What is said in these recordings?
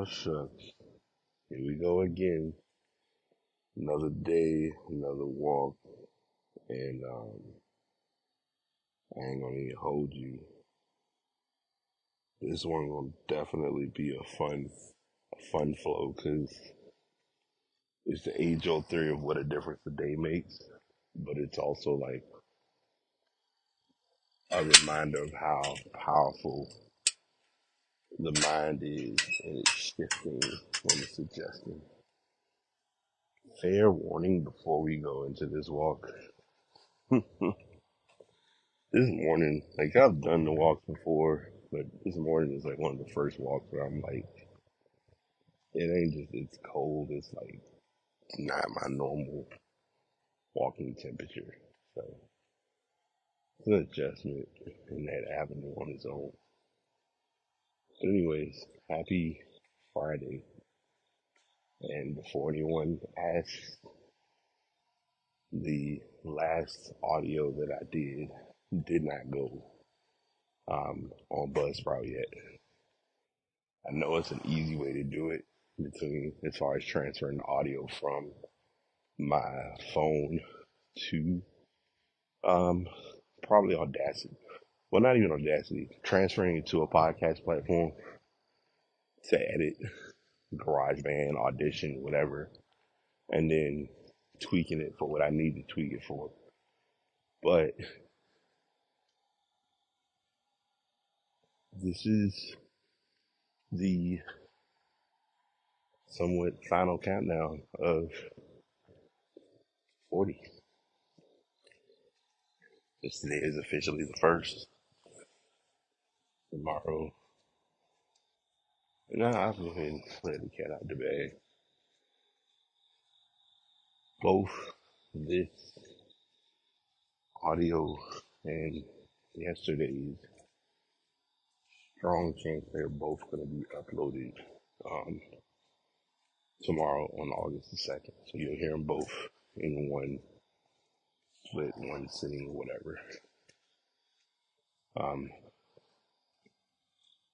shucks. Here we go again. Another day, another walk, and I ain't gonna even hold you. This one gonna definitely be a fun flow, cause it's the age-old theory of what a difference a day makes, but it's also like a reminder of how powerful the mind is, and it's shifting when it's adjusting. Fair warning before we go into this walk. This morning, like I've done the walks before, but this morning is like one of the first walks where I'm like, it ain't just it's cold, it's like not my normal walking temperature. So it's an adjustment in that avenue on its own. But anyways, happy Friday. And before anyone asks, the last audio that I did not go on Buzzsprout yet. I know it's an easy way to do it between as far as transferring the audio from my phone to um probably Audacity. Well, not even Audacity. Transferring it to a podcast platform to edit, GarageBand, Audition, whatever, and then tweaking it for what I need to tweak it for. But this is the somewhat final countdown of 40. This today is officially the first. Tomorrow, no, I'll go ahead and let the cat out the bag. Both this audio and yesterday's strong chance they're both going to be uploaded um, tomorrow on August the 2nd. So you'll hear them both in one split, one sitting, or whatever. Um,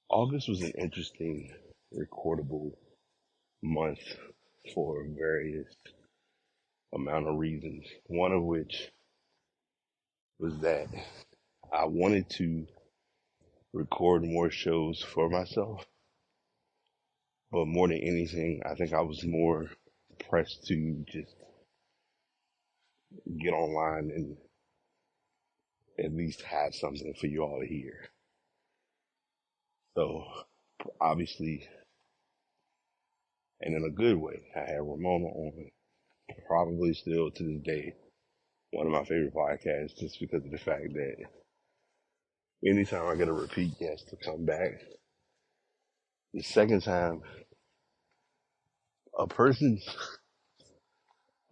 August was an interesting recordable month for various amount of reasons. One of which was that I wanted to record more shows for myself, but more than anything, I think I was more pressed to just get online and at least have something for you all to hear. So obviously, and in a good way, I had Ramona on, probably still to this day, one of my favorite podcasts, just because of the fact that anytime I get a repeat guest to come back, the second time a person's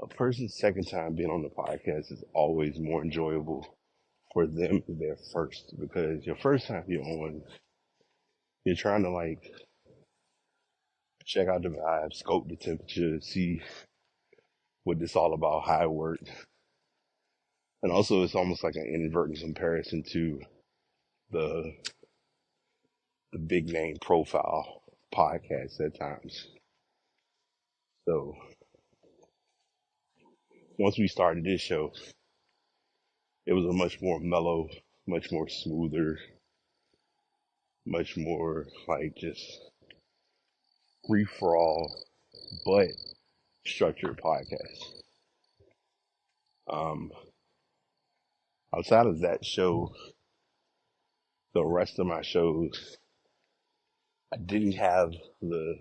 a person's second time being on the podcast is always more enjoyable for them their first, because your first time you're on, you're trying to like check out the vibe, scope the temperature, see what this all about, how it worked. And also it's almost like an inadvertent comparison to the big name profile podcasts at times. So once we started this show, it was a much more mellow, much more smoother, much more like just free for all, but structured podcast. Um, Outside of that show, the rest of my shows, I didn't have the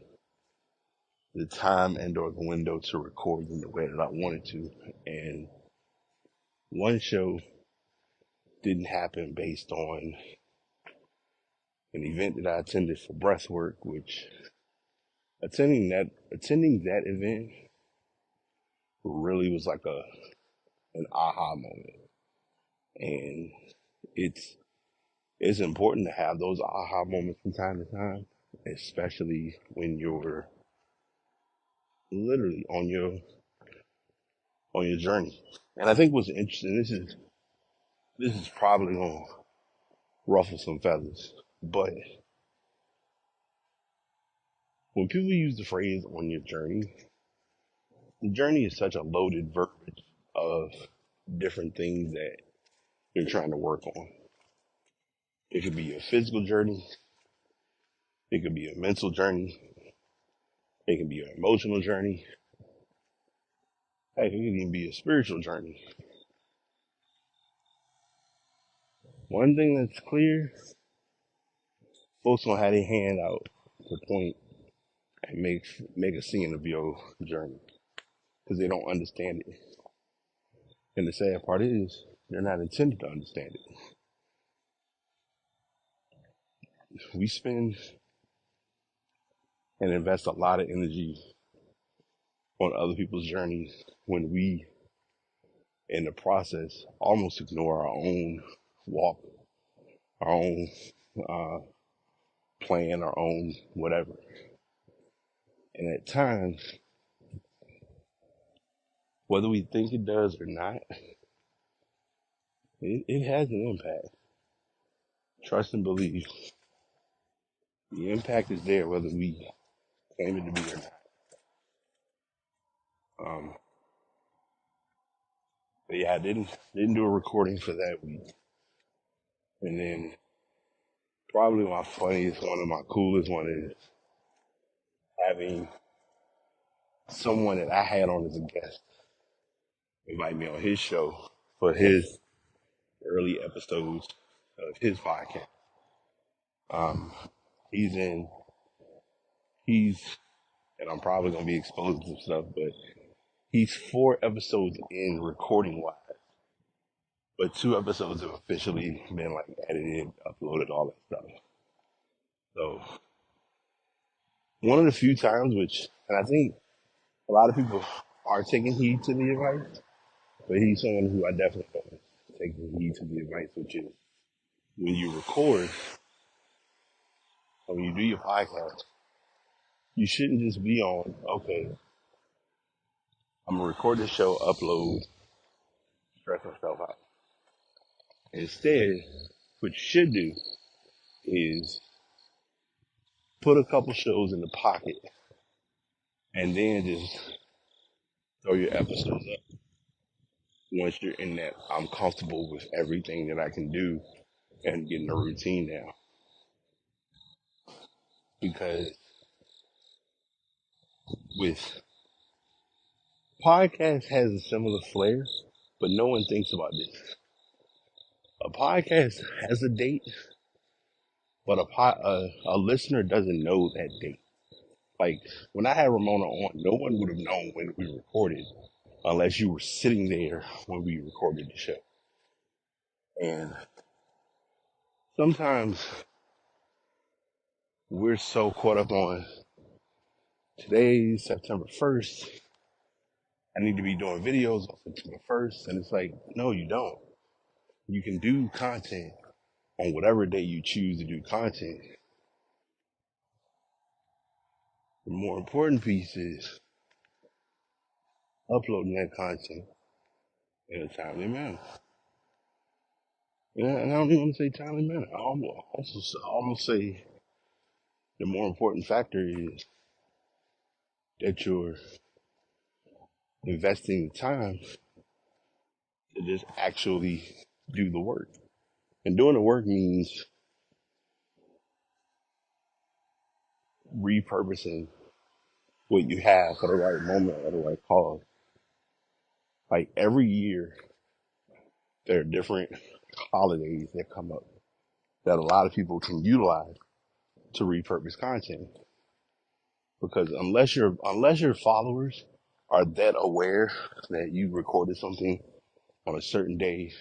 time and or the window to record in the way that I wanted to. And one show didn't happen based on an event that I attended for breathwork, which attending that event really was like an aha moment. And it's it's important to have those aha moments from time to time, especially when you're literally on your journey. And I think what's interesting, this is probably gonna ruffle some feathers, but when people use the phrase on your journey, the journey is such a loaded verbiage of different things that you're trying to work on. It could be a physical journey, it could be a mental journey, it can be an emotional journey, heck, it can even be a spiritual journey. One thing that's clear, folks gonna have their hand out to point and make a scene of your journey because they don't understand it. And the sad part is, they're not intended to understand it. We spend and invest a lot of energy on other people's journeys when we, in the process, almost ignore our own walk, our own uh, plan, our own whatever. And at times, whether we think it does or not, it has an impact. Trust and believe. The impact is there whether we claim it to be or not. Um, but yeah, I didn't do a recording for that week. And then probably my funniest one and my coolest one is having someone that I had on as a guest invite me on his show for his early episodes of his podcast. Um, he's in, he's, and I'm probably gonna be exposing some stuff, but he's 4 episodes in recording wise, but 2 episodes have officially been like edited, uploaded, all that stuff. So one of the few times and I think a lot of people are taking heed to the advice, but he's someone who I definitely don't take heed to the advice, which is when you record, or when you do your podcast, you shouldn't just be on, okay, I'm gonna record this show, upload, stress myself out. Instead, what you should do is put a couple shows in the pocket and then just throw your episodes up. Once you're in that, I'm comfortable with everything that I can do and getting a routine now. Because with podcast has a similar flair, but no one thinks about this. A podcast has a date, but a listener doesn't know that date. Like when I had Ramona on, no one would have known when we recorded unless you were sitting there when we recorded the show. And sometimes we're so caught up on today's September 1st. I need to be doing videos on September 1st. And it's like, no, you don't. You can do content on whatever day you choose to do content. The more important piece is uploading that content in a timely manner. And I don't even want to say timely manner. I almost say the more important factor is that you're investing the time to just actually do the work. And doing the work means repurposing what you have for the right moment or the right cause. Like every year, there are different holidays that come up that a lot of people can utilize to repurpose content. Because unless your followers are that aware that you recorded something on a certain day,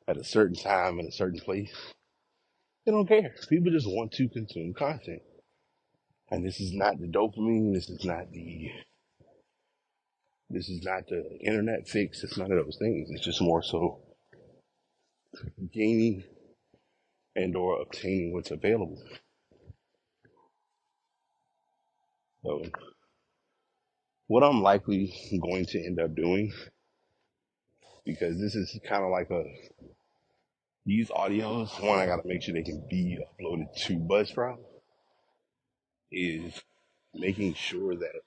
at a certain time in a certain place, they don't care. People just want to consume content. And this is not the dopamine, this is not the internet fix, it's none of those things. It's just more so gaining and or obtaining what's available. So what I'm likely going to end up doing, because this is kind of like these audios, one, I gotta make sure they can be uploaded to Buzzsprout. is making sure that,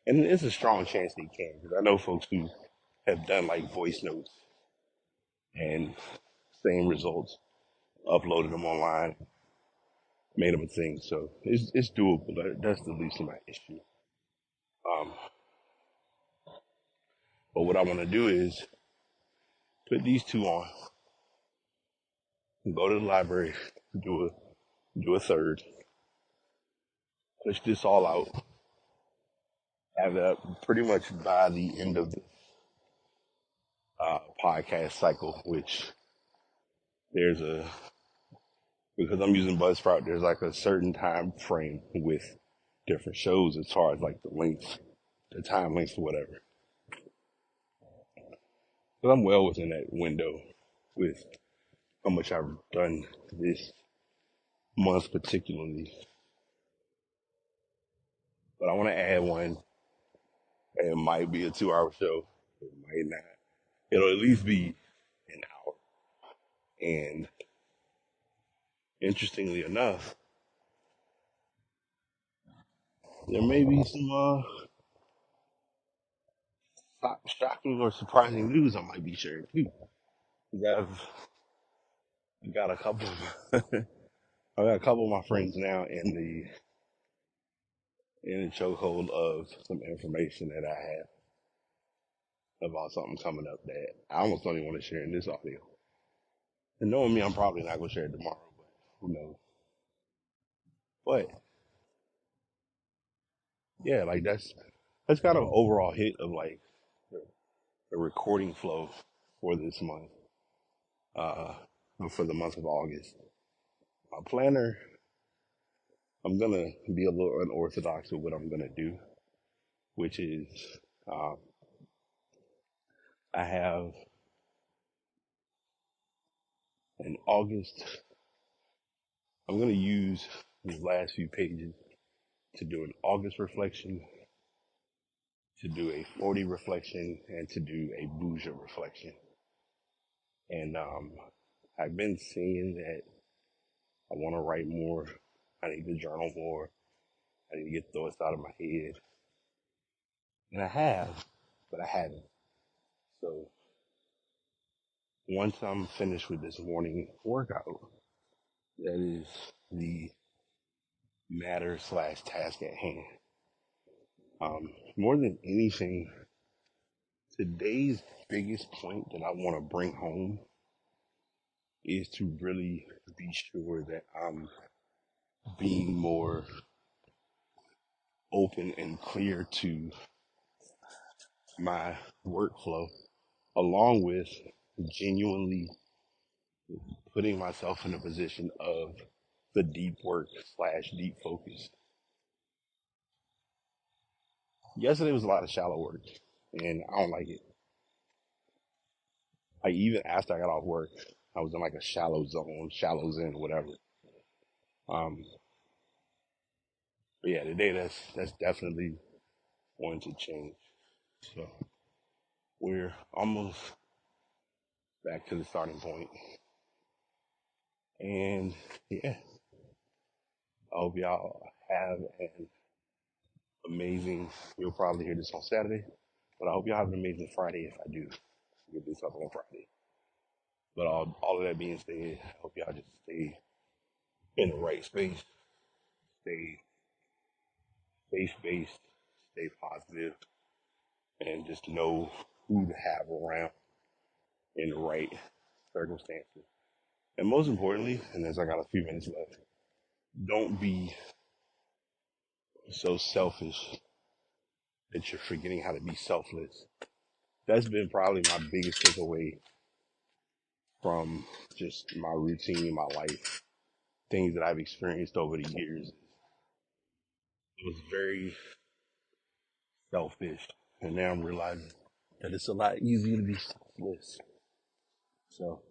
and it's a strong chance they can, because I know folks who have done like voice notes and same results, uploaded them online, made them a thing. So it's doable. That's the least of my issue. Um, but what I want to do is put these two on, go to the library, do a third, push this all out, have that pretty much by the end of the podcast cycle, which there's a, because I'm using Buzzsprout, there's like a certain time frame with different shows as far as like the length, the time length or whatever. But I'm well within that window with how much I've done this month particularly. But I want to add one. It might be a 2 hour show. It might not. It'll at least be an hour. And interestingly enough, there may be some shocking or surprising news I might be sharing too. 'Cause I've got a couple. I got a couple of my friends now in the chokehold of some information that I have about something coming up that I almost don't even want to share in this audio. And knowing me, I'm probably not gonna share it tomorrow, but who knows? But yeah, like that's kind of an overall hit of like the recording flow for this month, uh, for the month of August. My planner, I'm gonna be a little unorthodox with what I'm gonna do, which is uh, I have in August. I'm gonna use these last few pages to do an August reflection, to do a 40 reflection, and to do a Bouger reflection. And I've been seeing that I want to write more. I need to journal more. I need to get thoughts out of my head. And I have, but I haven't. So once I'm finished with this morning workout, that is the matter slash task at hand. More than anything, today's biggest point that I want to bring home is to really be sure that I'm being more open and clear to my workflow, along with genuinely putting myself in a position of the deep work slash deep focus. Yesterday was a lot of shallow work, and I don't like it. Like even after I got off work, I was in like a shallow zone, shallow zen, whatever. Um, but yeah, today that's definitely going to change. So we're almost back to the starting point, and yeah, I hope y'all have an amazing. You'll probably hear this on Saturday, but I hope y'all have an amazing Friday if I do get this up on Friday. But all of that being said, I hope y'all just stay in the right space, stay faith based, stay positive, and just know who to have around in the right circumstances. And most importantly, and as I got a few minutes left, don't be so selfish that you're forgetting how to be selfless. That's been probably my biggest takeaway from just my routine, my life, things that I've experienced over the years. It was very selfish. And now I'm realizing that it's a lot easier to be selfless. So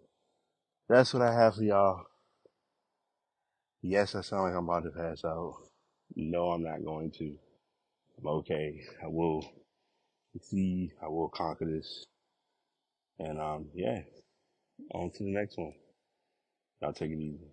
that's what I have for y'all. Yes, I sound like I'm about to pass out. No, I'm not going to. I'm okay. I will succeed. I will conquer this. And yeah, on to the next one. Y'all take it easy.